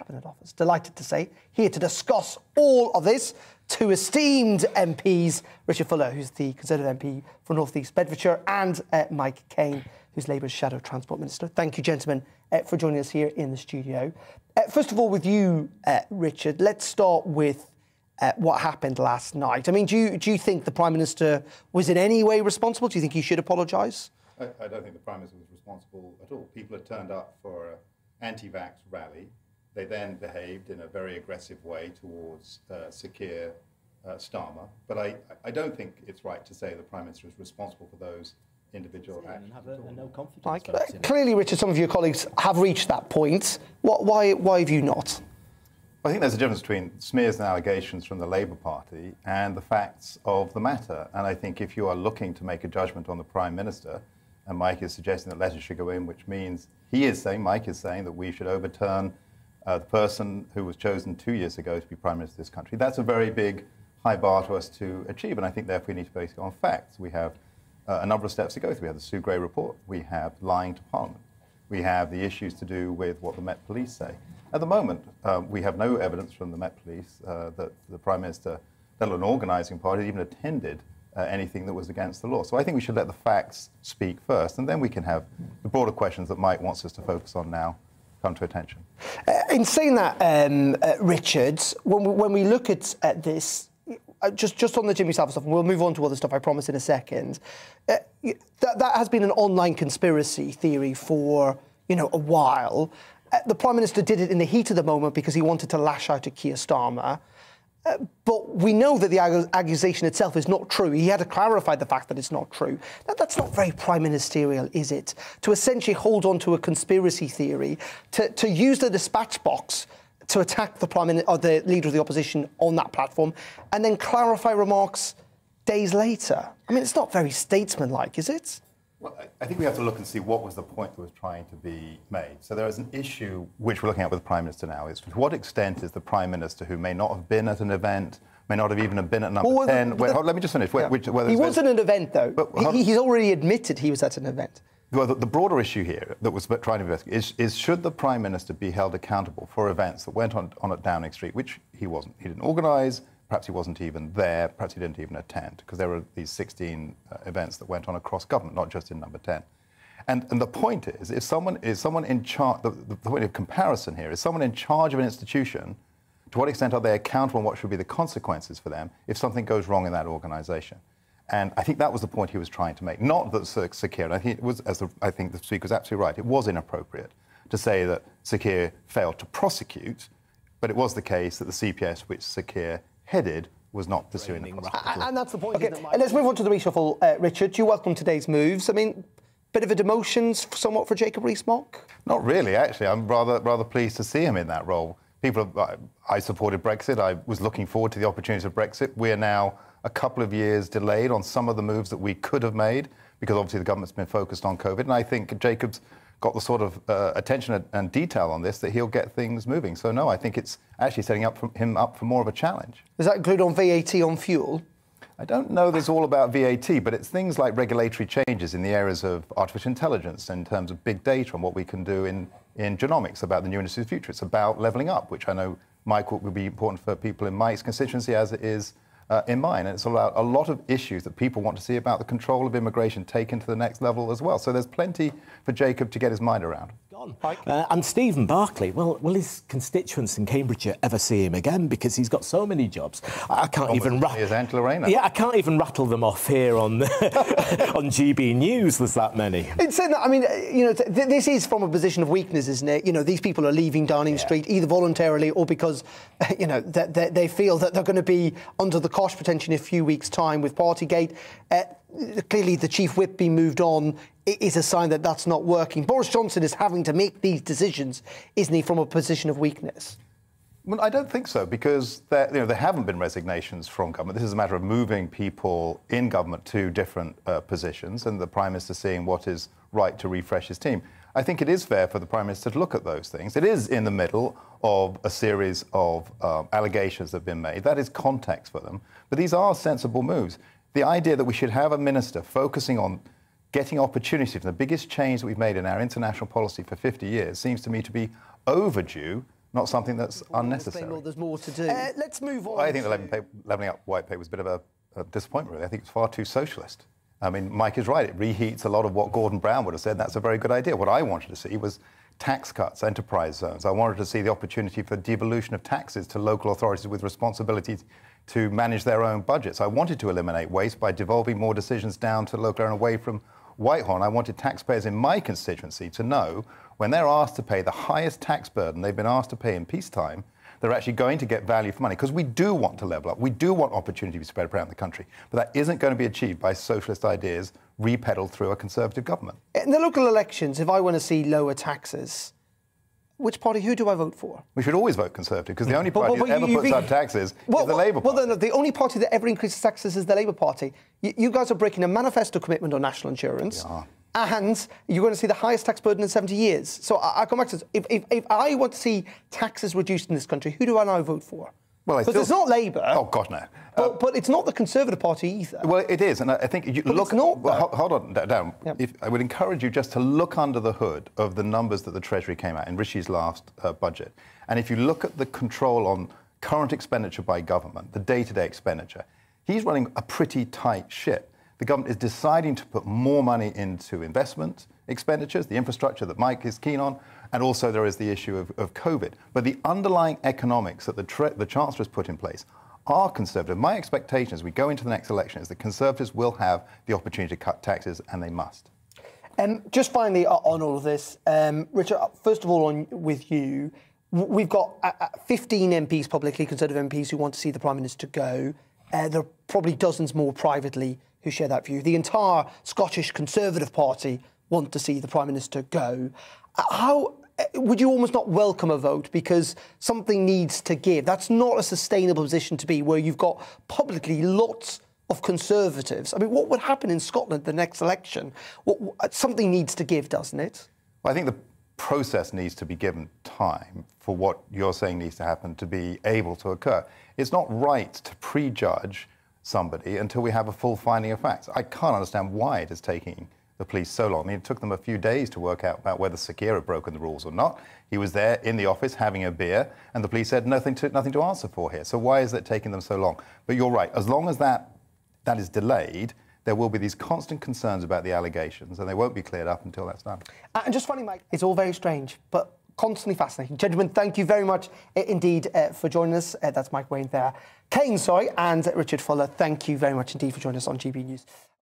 Cabinet Office. Delighted to say, here to discuss all of this, two esteemed MPs, Richard Fuller, who's the Conservative MP for North East Bedfordshire, and Mike Kane, who's Labour's Shadow Transport Minister. Thank you, gentlemen, for joining us here in the studio. First of all, with you, Richard, let's start with what happened last night. I mean, do you think the Prime Minister was in any way responsible? Do you think he should apologise? I don't think the Prime Minister was responsible at all. People had turned up for an anti-vax rally. They then behaved in a very aggressive way towards Sir Keir Starmer. But I don't think it's right to say the Prime Minister is responsible for those individual actions. No confidence. Clearly, Richard, some of your colleagues have reached that point. Why have you not? I think there's a difference between smears and allegations from the Labour Party and the facts of the matter. And I think if you are looking to make a judgment on the Prime Minister, and Mike is suggesting that letters should go in, which means Mike is saying that we should overturn the person who was chosen 2 years ago to be Prime Minister of this country. That's a very big, high bar to us to achieve. And I think therefore we need to base it on facts. We have a number of steps to go through. We have the Sue Gray report. We have lying to Parliament. We have the issues to do with what the Met Police say. At the moment, we have no evidence from the Met Police that the Prime Minister, let alone an organising party, even attended anything that was against the law. So I think we should let the facts speak first, and then we can have the broader questions that Mike wants us to focus on now come to attention. In saying that, Richard, when we look at this, just on the Jimmy Savile stuff, and we'll move on to other stuff, I promise, in a second, that has been an online conspiracy theory for, a while. The Prime Minister did it in the heat of the moment because he wanted to lash out at Keir Starmer. But we know that the accusation itself is not true. He had to clarify the fact that it's not true. That's not very prime ministerial, is it? To essentially hold on to a conspiracy theory, to use the dispatch box to attack the the leader of the opposition on that platform, and then clarify remarks days later. I mean, it's not very statesmanlike, is it? Well, I think we have to look and see what was the point that was trying to be made. So there is an issue which we're looking at with the Prime Minister now, is to what extent is the Prime Minister, who may not have been at an event, may not have even been at number 10... let me just finish. Yeah. He was at an event, though. He's already admitted he was at an event. Well, the broader issue here that was trying to investigate is should the Prime Minister be held accountable for events that went on at Downing Street, which he wasn't. He didn't organise. Perhaps he wasn't even there, perhaps he didn't even attend, because there were these 16 events that went on across government, not just in number 10. And the point is, if someone in charge, the point of comparison here is someone in charge of an institution, to what extent are they accountable and what should be the consequences for them if something goes wrong in that organisation? And I think that was the point he was trying to make. Not that Sir Keir, I think it was, I think the Speaker was absolutely right, it was inappropriate to say that Sir Keir failed to prosecute, but it was the case that the CPS which Sir Keir headed was not pursuing the prosecution. And that's the point. Okay, let's move on to the reshuffle, Richard. Do you welcome today's moves? I mean, bit of a demotion somewhat for Jacob Rees-Mogg? Not really, actually. I'm rather pleased to see him in that role. I supported Brexit. I was looking forward to the opportunities of Brexit. We are now a couple of years delayed on some of the moves that we could have made, because obviously the government's been focused on COVID. And I think Jacob's got the sort of attention and detail on this that he'll get things moving. So, no, I think it's actually setting him up for more of a challenge. Does that include on VAT on fuel? I don't know that it's all about VAT, but it's things like regulatory changes in the areas of artificial intelligence, in terms of big data and what we can do in genomics about the new industry of the future. It's about levelling up, which I know, Mike, will be important for people in Mike's constituency as it is in mine. And it's about a lot of issues that people want to see about the control of immigration taken to the next level as well. So there's plenty for Jacob to get his mind around. And Stephen Barclay, will his constituents in Cambridgeshire ever see him again? Because he's got so many jobs. I can't even I can't even rattle them off here on on GB News. There's that many. In saying that, I mean, this is from a position of weakness, isn't it? These people are leaving Downing Street either voluntarily or because, they feel that they're going to be under the cosh potentially in a few weeks' time with Partygate. Clearly, the chief whip being moved on is a sign that that's not working. Boris Johnson is having to make these decisions, isn't he, from a position of weakness? Well, I don't think so, because there haven't been resignations from government. This is a matter of moving people in government to different positions, and the Prime Minister seeing what is right to refresh his team. I think it is fair for the Prime Minister to look at those things. It is in the middle of a series of allegations that have been made. That is context for them. But these are sensible moves. The idea that we should have a minister focusing on getting opportunity from the biggest change that we've made in our international policy for 50 years seems to me to be overdue not something that's unnecessary. There's more to do. Let's move on. I think the Levelling Up White Paper was a bit of a disappointment, really. I think it's far too socialist. I mean, Mike is right. It reheats a lot of what Gordon Brown would have said. That's a very good idea. What I wanted to see was tax cuts, enterprise zones. I wanted to see the opportunity for devolution of taxes to local authorities with responsibilities to manage their own budgets. I wanted to eliminate waste by devolving more decisions down to local and away from Whitehall. I wanted taxpayers in my constituency to know when they're asked to pay the highest tax burden they've been asked to pay in peacetime, they're actually going to get value for money. Because we do want to level up. We do want opportunity to be spread around the country. But that isn't going to be achieved by socialist ideas repeddled through a Conservative government. In the local elections, if I want to see lower taxes, who do I vote for? We should always vote Conservative, because the only party that ever puts up taxes is the Labour Party. Well, the only party that ever increases taxes is the Labour Party. You guys are breaking a manifesto commitment on national insurance. Yeah. And you're going to see the highest tax burden in 70 years. So I come back to this. If I want to see taxes reduced in this country, who do I now vote for? Well, because it's not Labour. Oh, God, no. But it's not the Conservative Party either. Well, it is. And I think you look... It's not, well, hold on, Dan. Yep. I would encourage you just to look under the hood of the numbers that the Treasury came out in Rishi's last budget. And if you look at the control on current expenditure by government, the day-to-day expenditure, he's running a pretty tight ship. The government is deciding to put more money into investment expenditures, the infrastructure that Mike is keen on, and also there is the issue of COVID. But the underlying economics that the Chancellor has put in place are Conservative. My expectation as we go into the next election is that Conservatives will have the opportunity to cut taxes, and they must. Just finally on all of this, Richard, first of all, with you, we've got 15 MPs, publicly Conservative MPs, who want to see the Prime Minister go. There are probably dozens more privately who share that view. The entire Scottish Conservative Party want to see the Prime Minister go. How would you almost not welcome a vote because something needs to give? That's not a sustainable position to be, where you've got publicly lots of Conservatives. I mean, what would happen in Scotland the next election? Something needs to give, doesn't it? Well, I think the process needs to be given time for what you're saying needs to happen to be able to occur. It's not right to prejudge somebody until we have a full finding of facts. I can't understand why it is taking the police so long. I mean, it took them a few days to work out about whether Sir Keir had broken the rules or not. He was there in the office having a beer, and the police said nothing to answer for here. So why is it taking them so long? But you're right. As long as that is delayed, there will be these constant concerns about the allegations, and they won't be cleared up until that's done. And just funny, Mike, it's all very strange, but constantly fascinating. Gentlemen, thank you very much indeed for joining us. That's Mike Wayne there. Kane, and Richard Fuller, thank you very much indeed for joining us on GB News.